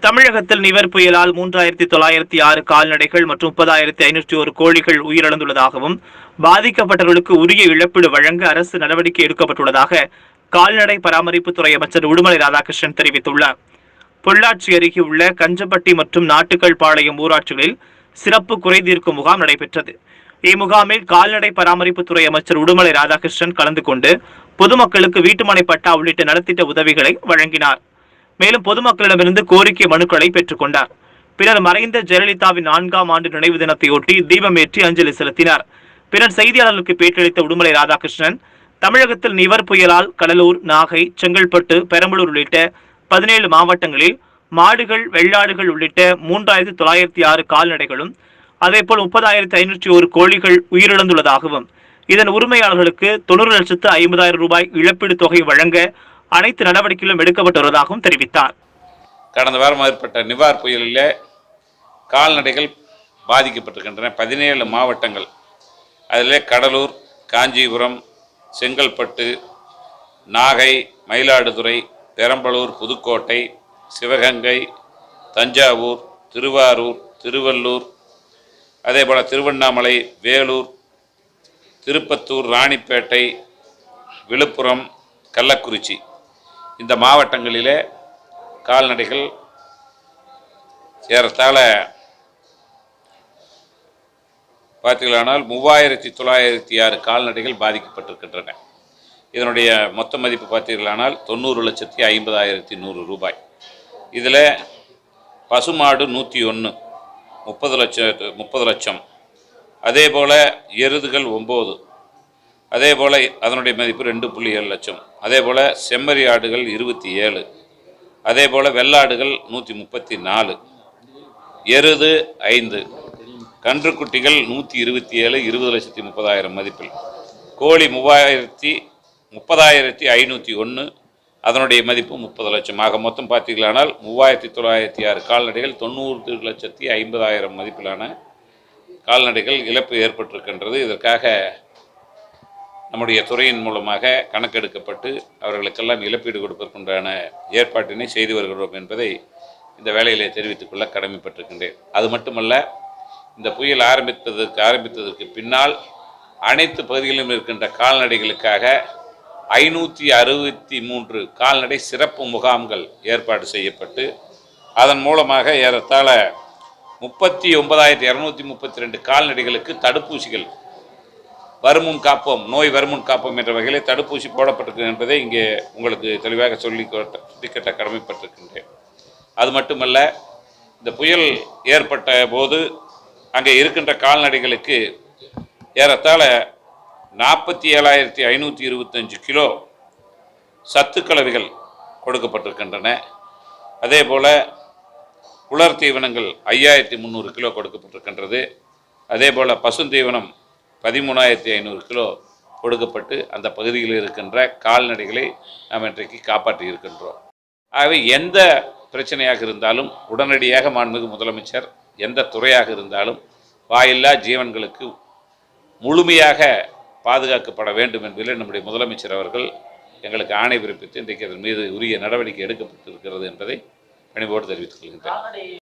தமிழகத்தில் நிவர் புயலால் 3906 கால்நடைகள் மற்றும் 30,501 கோழிகள் உயிரிழந்துள்ளதாகவும் பாதிக்கப்பட்டவர்களுக்கு உரிய இழப்பீடு வழங்க அரசு நடவடிக்கை எடுக்கப்பட்டுள்ளதாக கால்நடை பராமரிப்புத்துறை அமைச்சர் உடுமலை ராதாகிருஷ்ணன் தெரிவித்துள்ளார். பொள்ளாச்சி அருகே உள்ள கஞ்சப்பட்டி மற்றும் நாட்டுக்கல் பாளையம் ஊராட்சிகளில் சிறப்பு குறைதீர்க்கும் முகாம் நடைபெற்றது. இம்முகாமில் கால்நடை பராமரிப்புத்துறை அமைச்சர் உடுமலை ராதாகிருஷ்ணன் கலந்து கொண்டு பொதுமக்களுக்கு வீட்டுமனை பட்டா உள்ளிட்ட நலத்திட்ட உதவிகளை வழங்கினார். மேலும் பொதுமக்களிடமிருந்து கோரிக்கை மனுக்களை பெற்றுக் கொண்டார். பின்னர் மறைந்த ஜெயலலிதாவின் 4ஆம் ஆண்டு நினைவு தினத்தையொட்டி தீபமேற்றி அஞ்சலி செலுத்தினார். பின்னர் செய்தியாளர்களுக்கு பேட்டியளித்த உடுமலை ராதாகிருஷ்ணன், தமிழகத்தில் நிவர் புயலால் கடலூர், நாகை, செங்கல்பட்டு, பெரம்பலூர் உள்ளிட்ட 17 மாவட்டங்களில் மாடுகள், வெள்ளாடுகள் உள்ளிட்ட 3906 கால்நடைகளும் அதேபோல் 30,501 கோழிகள் உயிரிழந்துள்ளதாகவும் இதன் உரிமையாளர்களுக்கு 90,50,000 ரூபாய் இழப்பீடு தொகை வழங்க அனைத்து நடவடிக்கைகளும் எடுக்கப்பட்டு வருவதாகவும் தெரிவித்தார். கடந்த வாரம் ஏற்பட்ட நிவார் புயலில் கால்நடைகள் பாதிக்கப்பட்டிருக்கின்றன. 17 மாவட்டங்கள், அதில் கடலூர், காஞ்சிபுரம், செங்கல்பட்டு, நாகை, மயிலாடுதுறை, பெரம்பலூர், புதுக்கோட்டை, சிவகங்கை, தஞ்சாவூர், திருவாரூர், திருவள்ளூர், அதேபோல் திருவண்ணாமலை, வேலூர், திருப்பத்தூர், ராணிப்பேட்டை, விழுப்புரம், கள்ளக்குறிச்சி இந்த மாவட்டங்களிலே கால்நடைகள் ஏறத்தாழ பார்த்தீர்களானால் 3906 கால்நடைகள் பாதிக்கப்பட்டிருக்கின்றன. இதனுடைய மொத்த மதிப்பு பார்த்தீர்களானால் 90,50,100 ரூபாய். இதில் பசுமாடு 101, 30 லட்சம். அதே போல் எருதுகள் 9, அதே போல் அதனுடைய மதிப்பு 2.7 லட்சம். அதே போல் செம்மறி ஆடுகள் 27, அதே போல் வெள்ளாடுகள் 134, எருது 5, கன்றுக்குட்டிகள் 127, 20,30,000 மதிப்பில். கோழி 30,501, அதனுடைய மதிப்பு 30 லட்சம். ஆக மொத்தம் பார்த்தீங்களானால் 3906 கால்நடைகள் 90,50,000 மதிப்பிலான கால்நடைகள் இழப்பு ஏற்பட்டிருக்கின்றது. இதற்காக நம்முடைய துறையின் மூலமாக கணக்கெடுக்கப்பட்டு அவர்களுக்கெல்லாம் இழப்பீடு கொடுப்பதற்குண்டான ஏற்பாட்டினை செய்து வருகிறோம் என்பதை இந்த வேளையிலே தெரிவித்துக் கொள்ள கடமைப்பட்டிருக்கின்றேன். அது மட்டுமல்ல, இந்த புயல் ஆரம்பித்ததற்கு பின்னால் அனைத்து பகுதிகளிலும் இருக்கின்ற கால்நடைகளுக்காக 563 கால்நடை சிறப்பு முகாம்கள் ஏற்பாடு செய்யப்பட்டு அதன் மூலமாக ஏறத்தாழ 39,232 கால்நடைகளுக்கு தடுப்பூசிகள் வருமுன் காப்போம், நோய் வருமுன் காப்போம் என்ற வகையில் தடுப்பூசி போடப்பட்டிருக்கு என்பதை இங்கே உங்களுக்கு தெளிவாக சுட்டிக்காட்ட கடமைப்பட்டிருக்கின்றேன். அது மட்டுமல்ல, இந்த புயல் ஏற்பட்ட போது அங்கே இருக்கின்ற கால்நடைகளுக்கு ஏறத்தாழ 47,525 கிலோ சத்துக்கலவைகள் கொடுக்கப்பட்டிருக்கின்றன. அதே போல் உலர் தீவனங்கள் 5,300 கிலோ கொடுக்கப்பட்டிருக்கின்றது. அதே போல் பசுந்தீவனம் 13,500 கிலோ கொடுக்கப்பட்டு அந்த பகுதியில் இருக்கின்ற கால்நடைகளை நாம் இன்றைக்கு காப்பாற்றி இருக்கின்றோம். ஆகவே எந்த பிரச்சனையாக இருந்தாலும் உடனடியாக மாண்புமிகு முதலமைச்சர் எந்த துறையாக இருந்தாலும் வாயில்லா ஜீவன்களுக்கு முழுமையாக பாதுகாக்கப்பட வேண்டும் என்பதில் நம்முடைய முதலமைச்சர் அவர்கள் எங்களுக்கு ஆணை பிறப்பித்து இன்றைக்கு அதன் மீது உரிய நடவடிக்கை எடுக்கப்பட்டிருக்கிறது என்பதை பணிவோடு தெரிவித்துக் கொள்கின்றேன்.